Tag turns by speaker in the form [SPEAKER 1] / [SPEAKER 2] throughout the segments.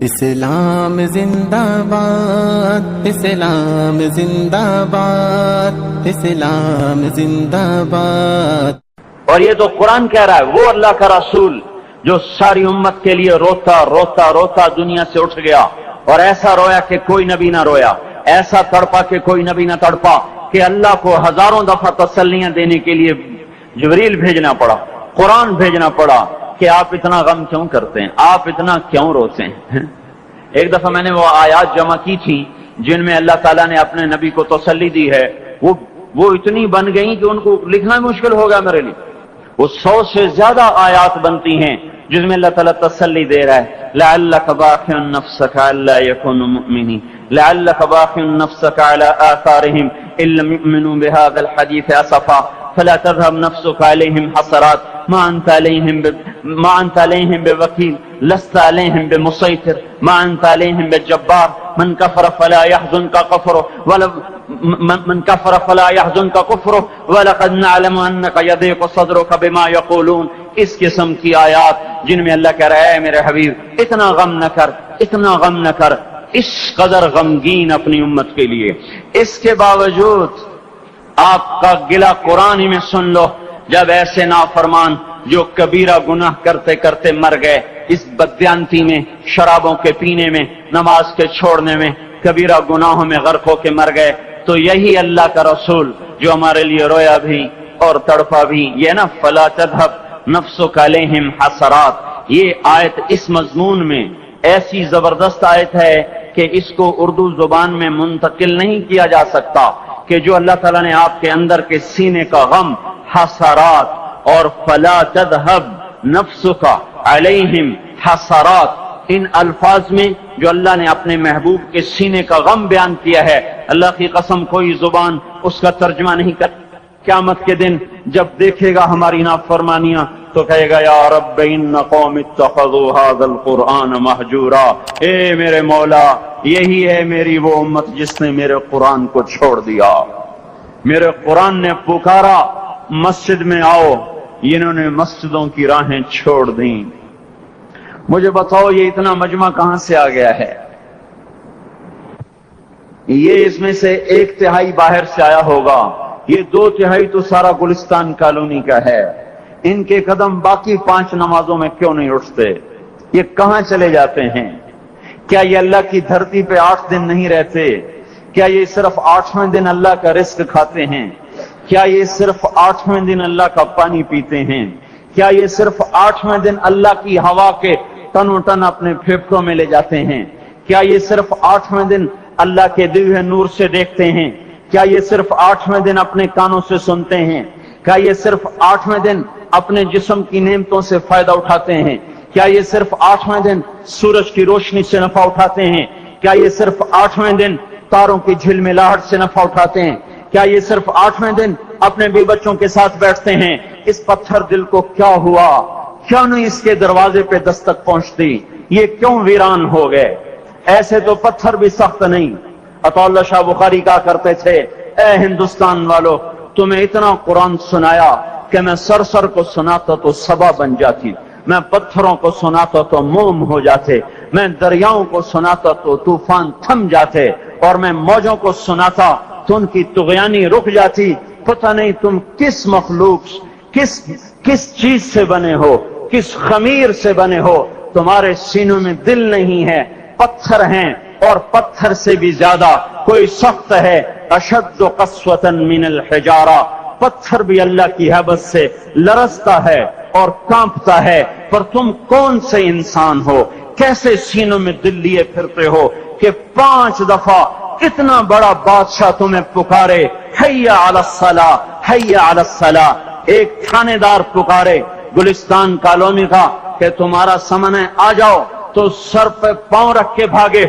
[SPEAKER 1] اسلام زندہ باد، اسلام زندہ باد، اسلام زندہ باد۔
[SPEAKER 2] اور یہ تو قرآن کہہ رہا ہے، وہ اللہ کا رسول جو ساری امت کے لیے روتا روتا روتا دنیا سے اٹھ گیا، اور ایسا رویا کہ کوئی نبی نہ رویا، ایسا تڑپا کہ کوئی نبی نہ تڑپا، کہ اللہ کو ہزاروں دفعہ تسلیاں دینے کے لیے جبریل بھیجنا پڑا، قرآن بھیجنا پڑا کہ آپ اتنا غم کیوں کرتے ہیں، آپ اتنا کیوں روتے ہیں۔ ایک دفعہ میں نے وہ آیات جمع کی تھی جن میں اللہ تعالیٰ نے اپنے نبی کو تسلی دی ہے، وہ اتنی بن گئی کہ ان کو لکھنا مشکل ہو گیا میرے لیے۔ وہ 100 سے زیادہ آیات بنتی ہیں جس میں اللہ تعالیٰ تسلی دے رہا ہے، لعلک باخع نفسک الا یکونوا مؤمنین، لعلک باخع نفسک علی آثارہم ان لم یؤمنوا بهذا الحدیث اسفا فلا تذهب نفسك عليهم حسرات ما انت عليهم بوكيل لست عليهم بمسيطر ما انت عليهم بجبار من كفر فلا يحزنك كفره ولقد نعلم انك يضيق صدرك بما يقولون۔ اس قسم کی آیات جن میں اللہ کہہ رہا ہے میرے حبیب اتنا غم نہ کر، اتنا غم نہ کر، اس قدر غمگین اپنی امت کے لیے۔ اس کے باوجود آپ کا گلہ قرآن ہی میں سن لو، جب ایسے نافرمان جو کبیرہ گناہ کرتے کرتے مر گئے، اس بددیانتی میں، شرابوں کے پینے میں، نماز کے چھوڑنے میں، کبیرہ گناہوں میں غرق ہو کے مر گئے، تو یہی اللہ کا رسول جو ہمارے لیے رویا بھی اور تڑپا بھی، یہ نا فلا تذهب نفسک علیہم حسرات، یہ آیت اس مضمون میں ایسی زبردست آیت ہے کہ اس کو اردو زبان میں منتقل نہیں کیا جا سکتا، کہ جو اللہ تعالیٰ نے آپ کے اندر کے سینے کا غم، حسرات اور فلا تذهب نفسک علیہم حسرات، ان الفاظ میں جو اللہ نے اپنے محبوب کے سینے کا غم بیان کیا ہے، اللہ کی قسم کوئی زبان اس کا ترجمہ نہیں کر۔ قیامت کے دن جب دیکھے گا ہماری نافرمانیاں تو کہے گا یا رب ان قوم اتخذوا هذا القرآن مہجورا، اے میرے مولا یہی ہے میری وہ امت جس نے میرے قرآن کو چھوڑ دیا، میرے قرآن نے پکارا مسجد میں آؤ، انہوں نے مسجدوں کی راہیں چھوڑ دیں۔ مجھے بتاؤ یہ اتنا مجمع کہاں سے آ گیا ہے؟ یہ اس میں سے 1/3 باہر سے آیا ہوگا، یہ 2/3 تو سارا گلستان کالونی کا ہے۔ ان کے قدم باقی 5 نمازوں میں کیوں نہیں اٹھتے؟ یہ کہاں چلے جاتے ہیں؟ کیا یہ اللہ کی دھرتی پہ 8 دن نہیں رہتے؟ کیا یہ صرف 8ویں دن اللہ کا رزق کھاتے ہیں؟ کیا یہ صرف 8ویں دن اللہ کا پانی پیتے ہیں؟ کیا یہ صرف 8ویں دن اللہ کی ہوا کے تنو تن اپنے پھیپھڑوں میں لے جاتے ہیں؟ کیا یہ صرف 8ویں دن اللہ کے دیے نور سے دیکھتے ہیں؟ کیا یہ صرف 8ویں دن اپنے کانوں سے سنتے ہیں؟ کیا یہ صرف 8ویں دن اپنے جسم کی نعمتوں سے فائدہ اٹھاتے ہیں؟ کیا یہ صرف 8ویں دن سورج کی روشنی سے نفع اٹھاتے ہیں؟ کیا یہ صرف 8ویں دن تاروں کی جھلملاہٹ سے نفع اٹھاتے ہیں؟ کیا یہ صرف 8ویں دن اپنے بیوی بچوں کے ساتھ بیٹھتے ہیں؟ اس پتھر دل کو کیا ہوا؟ کیوں نہیں اس کے دروازے پہ دستک پہنچتی؟ یہ کیوں ویران ہو گئے؟ ایسے تو پتھر بھی سخت نہیں۔ عطا اللہ شاہ بخاری کہا کرتے تھے، اے ہندوستان والو تمہیں اتنا قرآن سنایا کہ میں سر کو سناتا تو صبا بن جاتی، میں پتھروں کو سناتا تو موم ہو جاتے، میں دریاؤں کو سناتا تو طوفان تھم جاتے، اور میں موجوں کو سناتا تو ان کی طغیانی رک جاتی۔ پتہ نہیں تم کس مخلوق، کس چیز سے بنے ہو، کس خمیر سے بنے ہو، تمہارے سینوں میں دل نہیں ہے، پتھر ہیں، اور پتھر سے بھی زیادہ کوئی سخت ہے، اشد قسوۃ من الحجارہ، پتھر بھی اللہ کی ہیبت سے لرزتا ہے اور کانپتا ہے، پر تم کون سے انسان ہو، کیسے سینوں میں دل لیے پھرتے ہو کہ 5 دفعہ اتنا بڑا بادشاہ تمہیں پکارے، حی علی الصلاۃ حی علی الصلاۃ، ایک تھانے دار پکارے گلستان کالونی کا کہ تمہارا سمن ہے آ جاؤ، تو سر پہ پاؤں رکھ کے بھاگے،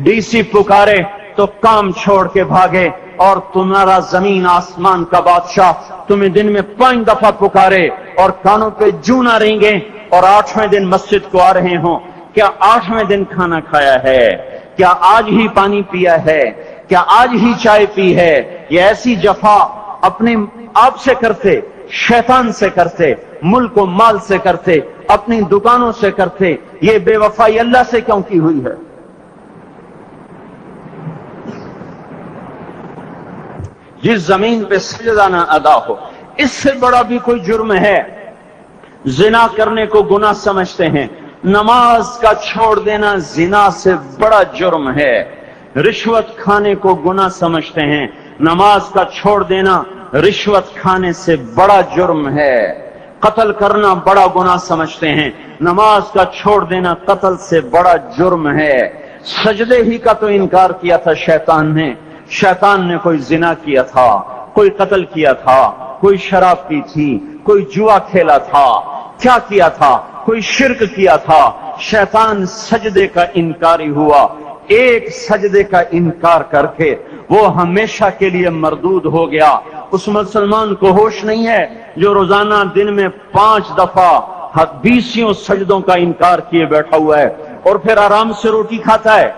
[SPEAKER 2] ڈی سی پکارے تو کام چھوڑ کے بھاگے، اور تمہارا زمین آسمان کا بادشاہ تمہیں دن میں 5 دفعہ پکارے اور کانوں پہ جوں نہ رینگے، اور 8ویں دن مسجد کو آ رہے ہوں۔ کیا 8ویں دن کھانا کھایا ہے؟ کیا آج ہی پانی پیا ہے؟ کیا آج ہی چائے پی ہے؟ یہ ایسی جفا اپنے آپ سے کرتے، شیطان سے کرتے، ملک و مال سے کرتے، اپنی دکانوں سے کرتے، یہ بے وفائی اللہ سے کیوں کی ہوئی ہے؟ جس زمین پہ سجدہ نہ ادا ہو، اس سے بڑا بھی کوئی جرم ہے؟ زنا کرنے کو گناہ سمجھتے ہیں، نماز کا چھوڑ دینا زنا سے بڑا جرم ہے۔ رشوت کھانے کو گناہ سمجھتے ہیں، نماز کا چھوڑ دینا رشوت کھانے سے بڑا جرم ہے۔ قتل کرنا بڑا گناہ سمجھتے ہیں، نماز کا چھوڑ دینا قتل سے بڑا جرم ہے۔ سجدے ہی کا تو انکار کیا تھا شیطان نے کوئی زنا کیا تھا، کوئی قتل کیا تھا، کوئی شراب پی تھی، کوئی جوا کھیلا تھا، کیا کیا تھا؟ کوئی شرک کیا تھا۔ شیطان سجدے کا انکاری ہوا، ایک سجدے کا انکار کر کے وہ ہمیشہ کے لیے مردود ہو گیا۔ اس مسلمان کو ہوش نہیں ہے جو روزانہ دن میں 5 دفعہ 20 سجدوں کا انکار کیے بیٹھا ہوا ہے، اور پھر آرام سے روٹی کھاتا ہے،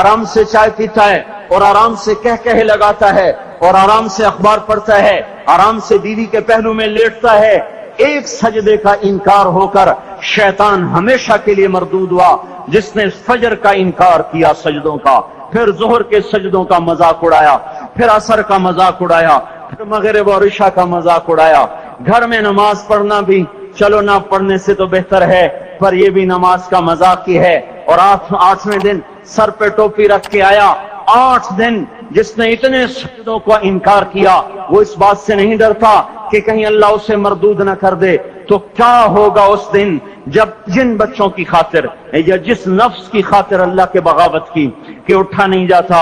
[SPEAKER 2] آرام سے چائے پیتا ہے، اور آرام سے کہے لگاتا ہے، اور آرام سے اخبار پڑھتا ہے، آرام سے بیوی کے پہلو میں لیٹتا ہے۔ ایک سجدے کا انکار ہو کر شیطان ہمیشہ کے لیے مردود ہوا۔ جس نے فجر کا انکار کیا سجدوں کا، پھر ظہر کے سجدوں کا مذاق اڑایا، پھر عصر کا مذاق اڑایا، پھر مغرب اور عشاء کا مذاق اڑایا۔ گھر میں نماز پڑھنا بھی چلو نہ پڑھنے سے تو بہتر ہے، پر یہ بھی نماز کا مذاق ہی ہے۔ اور 8ویں دن سر پہ ٹوپی رکھ کے آیا۔ 8 دن جس نے اتنے سجدوں کا انکار کیا، وہ اس بات سے نہیں ڈرتا کہ کہیں اللہ اسے مردود نہ کر دے۔ تو کیا ہوگا اس دن جب جن بچوں کی خاطر یا جس نفس کی خاطر اللہ کے بغاوت کی کہ اٹھا نہیں جاتا،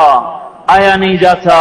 [SPEAKER 2] آیا نہیں جاتا،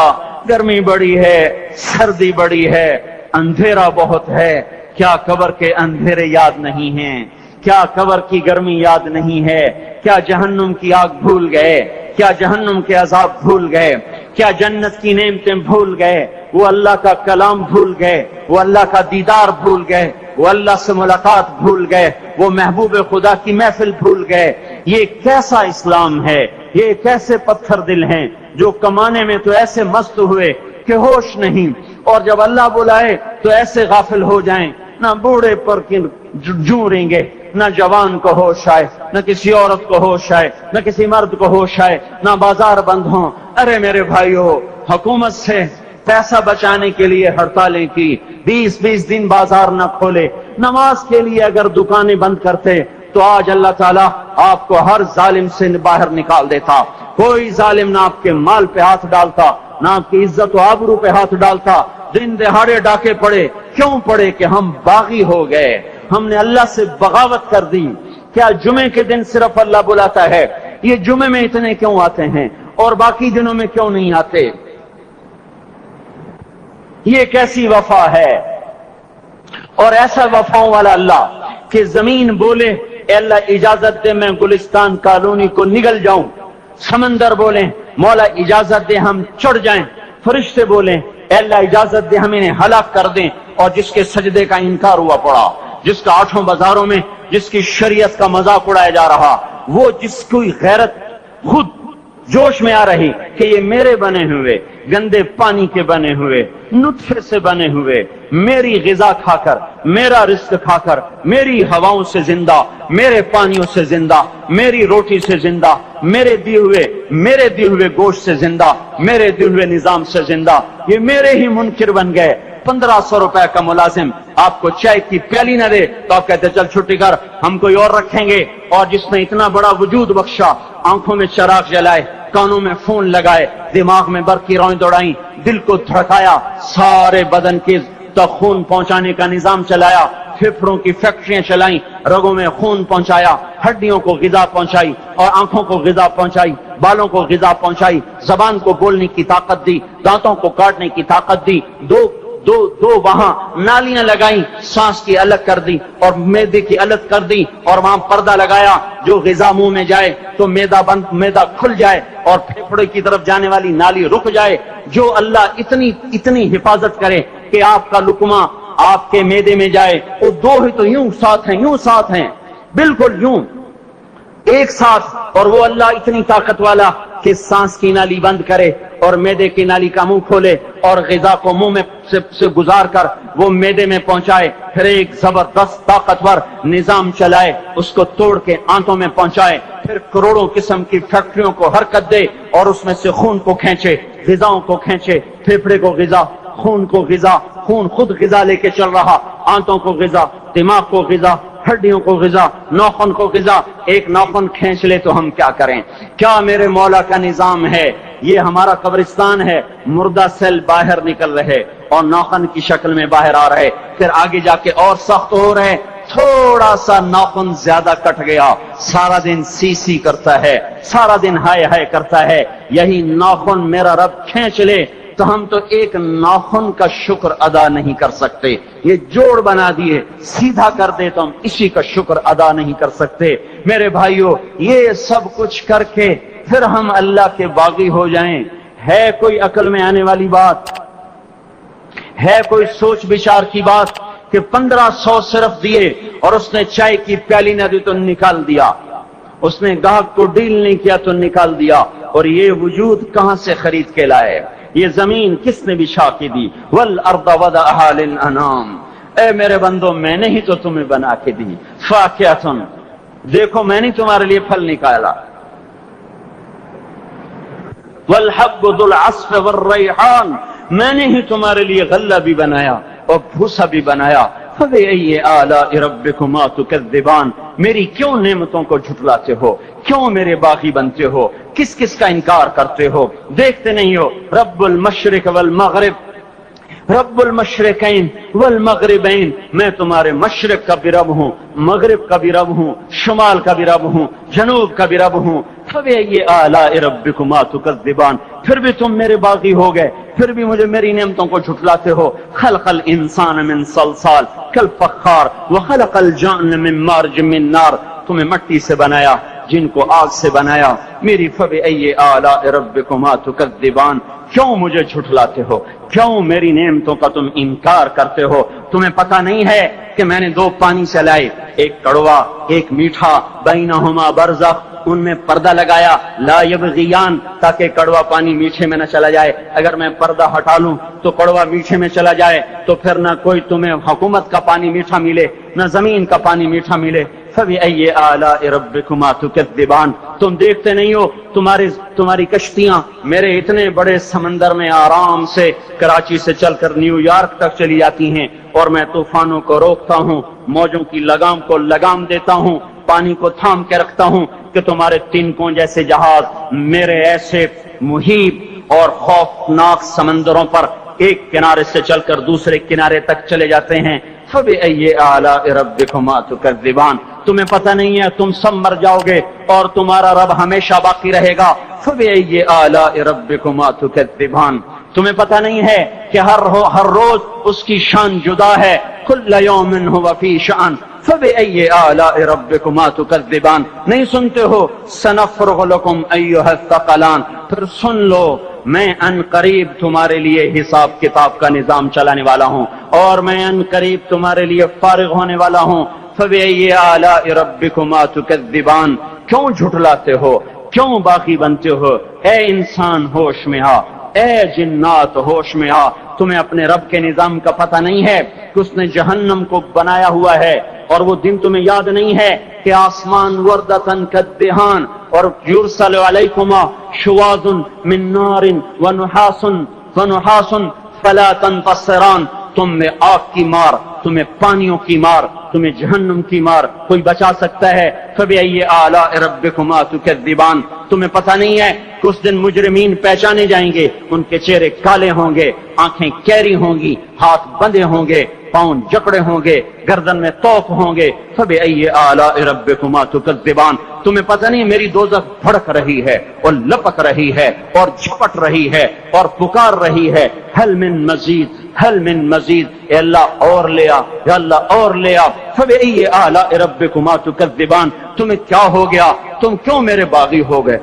[SPEAKER 2] گرمی بڑی ہے، سردی بڑی ہے، اندھیرا بہت ہے۔ کیا قبر کے اندھیرے یاد نہیں ہیں؟ کیا قبر کی گرمی یاد نہیں ہے؟ کیا جہنم کی آگ بھول گئے؟ کیا جہنم کے عذاب بھول گئے؟ کیا جنت کی نعمتیں بھول گئے؟ وہ اللہ کا کلام بھول گئے، وہ اللہ کا دیدار بھول گئے، وہ اللہ سے ملاقات بھول گئے، وہ محبوب خدا کی محفل بھول گئے۔ یہ کیسا اسلام ہے؟ یہ کیسے پتھر دل ہیں جو کمانے میں تو ایسے مست ہوئے کہ ہوش نہیں، اور جب اللہ بلائے تو ایسے غافل ہو جائیں، نہ بوڑھے پر جوں رہیں گے، نہ جوان کو ہوش آئے، نہ کسی عورت کو ہوش آئے، نہ کسی مرد کو ہوش آئے، نہ بازار بند ہوں۔ ارے میرے بھائیو، حکومت سے پیسہ بچانے کے لیے ہڑتالیں کی، 20 دن بازار نہ کھولے، نماز کے لیے اگر دکانیں بند کرتے تو آج اللہ تعالیٰ آپ کو ہر ظالم سے باہر نکال دیتا۔ کوئی ظالم نہ آپ کے مال پہ ہاتھ ڈالتا، نہ آپ کی عزت و آبرو پہ ہاتھ ڈالتا۔ دن دہاڑے ڈاکے پڑے، کیوں پڑے؟ کہ ہم باغی ہو گئے، ہم نے اللہ سے بغاوت کر دی۔ کیا جمعے کے دن صرف اللہ بلاتا ہے؟ یہ جمعے میں اتنے کیوں آتے ہیں اور باقی دنوں میں کیوں نہیں آتے؟ یہ کیسی وفا ہے؟ اور ایسا وفاؤں والا اللہ کہ زمین بولے اے اللہ اجازت دے میں گلستان کالونی کو نگل جاؤں، سمندر بولیں مولا اجازت دے ہم چڑھ جائیں، فرشتے بولیں اے اللہ اجازت دے ہم انہیں ہلاک کر دیں، اور جس کے سجدے کا انکار ہوا پڑا، جس کا 8 بازاروں میں جس کی شریعت کا مذاق اڑایا جا رہا، وہ جس کی غیرت خود جوش میں آ رہی کہ یہ میرے بنے ہوئے گندے پانی کے بنے ہوئے نطفے سے بنے ہوئے میری غذا کھا کر، میرا رزق کھا کر، میری ہواؤں سے زندہ، میرے پانیوں سے زندہ، میری روٹی سے زندہ، میرے دیے ہوئے گوشت سے زندہ، میرے دیے ہوئے نظام سے زندہ، یہ میرے ہی منکر بن گئے۔ 1500 روپے کا ملازم آپ کو چائے کی پیالی نہ دے تو آپ کہتے چل چھٹی کر، ہم کوئی اور رکھیں گے۔ اور جس نے اتنا بڑا وجود بخشا، آنکھوں میں چراغ جلائے، کانوں میں فون لگائے، دماغ میں برق کی روئیں دوڑائیں، دل کو دھڑکایا، سارے بدن کے تک خون پہنچانے کا نظام چلایا، پھیپھڑوں کی فیکٹریاں چلائیں، رگوں میں خون پہنچایا، ہڈیوں کو غذا پہنچائی اور آنکھوں کو غذا پہنچائی، بالوں کو غذا پہنچائی، زبان کو بولنے کی طاقت دی، دانتوں کو کاٹنے کی طاقت دی، دو وہاں نالیاں لگائیں، سانس کی الگ کر دی اور معدے کی الگ کر دی، اور وہاں پردہ لگایا، جو غذا منہ میں جائے تو معدہ کھل جائے اور پھیپھڑے کی طرف جانے والی نالی رک جائے۔ جو اللہ اتنی حفاظت کرے کہ آپ کا لقمہ آپ کے معدے میں جائے، وہ دو ہی تو یوں ساتھ ہیں بالکل یوں ایک ساتھ، اور وہ اللہ اتنی طاقت والا کہ سانس کی نالی بند کرے اور میدے کی نالی کا منہ کھولے اور غذا کو منہ میں سے گزار کر وہ میدے میں پہنچائے، پھر ایک زبردست طاقتور نظام چلائے، اس کو توڑ کے آنتوں میں پہنچائے، پھر کروڑوں قسم کی فیکٹریوں کو حرکت دے اور اس میں سے خون کو کھینچے، غذاؤں کو کھینچے، پھیپھڑے کو غذا، خون کو غذا، خون خود غذا لے کے چل رہا، آنتوں کو غذا، دماغ کو غذا، ہڈیوں کو غذا، ناخن کو غذا، ایک ناخن کھینچ لے تو ہم کیا کریں؟ کیا میرے مولا کا نظام ہے؟ یہ ہمارا قبرستان ہے، مردہ سیل باہر نکل رہے اور ناخن کی شکل میں باہر آ رہے، پھر آگے جا کے اور سخت ہو رہے، تھوڑا سا ناخن زیادہ کٹ گیا، سارا دن سی سی کرتا ہے، سارا دن ہائے ہائے کرتا ہے، یہی ناخن میرا رب کھینچ لے تو ہم تو ایک ناخن کا شکر ادا نہیں کر سکتے، یہ جوڑ بنا دیے، سیدھا کر دے تو ہم اسی کا شکر ادا نہیں کر سکتے۔ میرے بھائیو، یہ سب کچھ کر کے پھر ہم اللہ کے باغی ہو جائیں، ہے کوئی عقل میں آنے والی بات؟ ہے کوئی سوچ بچار کی بات کہ 1500 صرف دیے اور اس نے چائے کی پیالی نہ دی تو نکال دیا، اس نے گاہک کو ڈیل نہیں کیا تو نکال دیا، اور یہ وجود کہاں سے خرید کے لائے؟ یہ زمین کس نے بچھا کے دی؟ والارض وضعها للانام، اے میرے بندو میں نے ہی تو تمہیں بنا کے دی، فاکہۃ، دیکھو میں نے تمہارے لیے پھل نکالا، والحب ذو العصف والریحان، میں نے ہی تمہارے لیے غلہ بھی بنایا اور بھوسا بھی بنایا، فبأي آلاء ربكما تكذبان، میری کیوں نعمتوں کو جھٹلاتے ہو؟ کیوں میرے باغی بنتے ہو؟ کس کس کا انکار کرتے ہو؟ دیکھتے نہیں ہو رب المشرق والمغرب، رب المشرقین والمغربین، میں تمہارے مشرق کا بھی رب ہوں، مغرب کا بھی رب ہوں، شمال کا بھی رب ہوں، جنوب کا بھی رب ہوں، فبأي آلاء ربكما تكذبان، پھر بھی تم میرے باغی ہو گئے، پھر بھی مجھے میری نعمتوں کو جھٹلاتے ہو۔ خلق الانسان من صلصال کالفخار وخلق الجان من مارج من نار، تمہیں مٹی سے بنایا، جن کو آگ سے بنایا، میری فبأي آلاء ربكما تكذبان، کیوں مجھے جھٹلاتے ہو؟ کیوں میری نعمتوں کا تم انکار کرتے ہو؟ تمہیں پتہ نہیں ہے کہ میں نے دو پانی چلائے، ایک کڑوا ایک میٹھا، بینہما برزخ، ان میں پردہ لگایا، لا یبغیان، تاکہ کڑوا پانی میٹھے میں نہ چلا جائے، اگر میں پردہ ہٹا لوں تو کڑوا میٹھے میں چلا جائے تو پھر نہ کوئی تمہیں حکومت کا پانی میٹھا ملے نہ زمین کا پانی میٹھا ملے۔ فبأي آلاء ربكما تكذبان، تم دیکھتے نہیں ہو تمہاری کشتیاں میرے اتنے بڑے سمندر میں آرام سے کراچی سے چل کر نیو یارک تک چلی جاتی ہیں، اور میں طوفانوں کو روکتا ہوں، موجوں کی لگام کو لگام دیتا ہوں، پانی کو تھام کے رکھتا ہوں کہ تمہارے تنکوں جیسے جہاز میرے ایسے محیط اور خوفناک سمندروں پر ایک کنارے سے چل کر دوسرے کنارے تک چلے جاتے ہیں۔ فبأي آلاء ربكما تكذبان، تمہیں پتہ نہیں ہے تم سب مر جاؤ گے اور تمہارا رب ہمیشہ باقی رہے گا۔ فبأي آلاء ربكما تكذبان، تمہیں پتہ نہیں ہے کہ ہر روز اس کی شان جدا ہے، كل يوم هو في شأن، فبأي آلاء ربكما تكذبان، نہیں سنتے ہو سنفرغ لكم أيها الثقلان، پھر سن لو میں ان قریب تمہارے لیے حساب کتاب کا نظام چلانے والا ہوں، اور میں ان قریب تمہارے لیے فارغ ہونے والا ہوں۔ فبأي آلاء ربكما تكذبان، کیوں جھٹلاتے ہو؟ کیوں باقی بنتے ہو؟ اے انسان ہوش میں آ، اے جنات ہوش میں آ، تمہیں اپنے رب کے نظام کا پتہ نہیں ہے کہ اس نے جہنم کو بنایا ہوا ہے، اور وہ دن تمہیں یاد نہیں ہے کہ آسمان وردتن کدہان، اور یرسل علیکما شواظ من نار ونحاس فلا تنتصران، تم میں آگ کی مار، تمہیں پانیوں کی مار، تمہیں جہنم کی مار کوئی بچا سکتا ہے؟ فبأي آلاء ربكما تكذبان، تمہیں پتہ نہیں ہے کہ اس دن مجرمین پہچانے جائیں گے، ان کے چہرے کالے ہوں گے، آنکھیں کیری ہوں گی، ہاتھ بندھے ہوں گے، پاؤں جکڑے ہوں گے، گردن میں توق ہوں گے۔ فبأي آلاء ربكما تكذبان، تمہیں پتہ نہیں میری دوزخ بھڑک رہی ہے اور لپک رہی ہے اور جھپٹ رہی ہے اور پکار رہی ہے، هل من مزید، هل من مزید، اے اللہ اور لے آ، یا اللہ اور لے آ۔ فبأي آلاء ربكما تكذبان، تمہیں کیا ہو گیا؟ تم کیوں میرے باغی ہو گئے؟